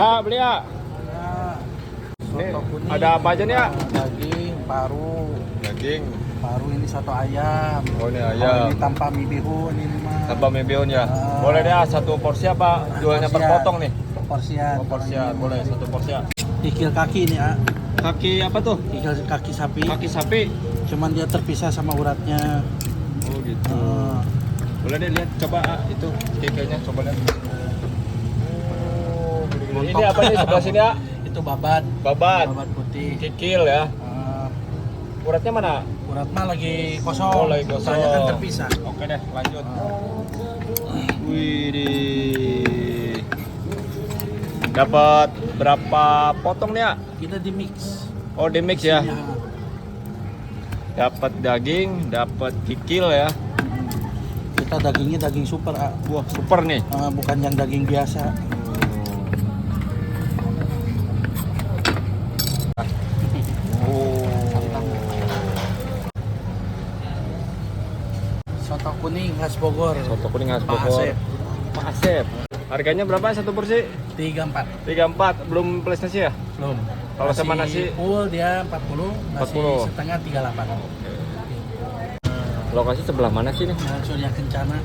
Ah, beli ya. Ini Soto kuning. ada apa aja nih ya? Daging, paru. Daging. Paru ini soto ayam. Oh, ini Kalau ayam. ini tanpa mie bihun ini mah. Tambah mie bihun ya. Boleh deh, satu porsi apa? Jualnya per Porsian. potong nih. Porsian. Oh, porsian. Boleh satu porsian. Kikil kaki ini, ah. Kaki apa tuh? Kikil kaki sapi. Kaki sapi. Cuman dia terpisah sama uratnya. Oh, gitu. Boleh deh lihat, coba itu kikilnya, coba lihat. Oh, ini apa nih sebelah sini ya? Itu babat. Babat. Babat putih. Kikil ya. Uratnya mana? Urat mah lagi kosong. Oh, lagi kosong. Saya kan terpisah. Oke deh, lanjut. Wih. Dapat berapa potong nih ya? Kita di mix. Oh, di mix ya. Isinya. Dapat daging, dapat kikil ya. Kita dagingnya daging super, ah. Wah, super nih. Bukan yang daging biasa. Oh. Soto kuning khas Bogor. Soto kuning khas Pak Bogor. Asep. Pak Asep. Harganya berapa satu porsi? 34. 34, belum plus nasi ya? Belum. Kalau sama nasi? full dia 40, nasi 40. setengah 38. Lokasi sebelah mana sih nih? Surya Kencana.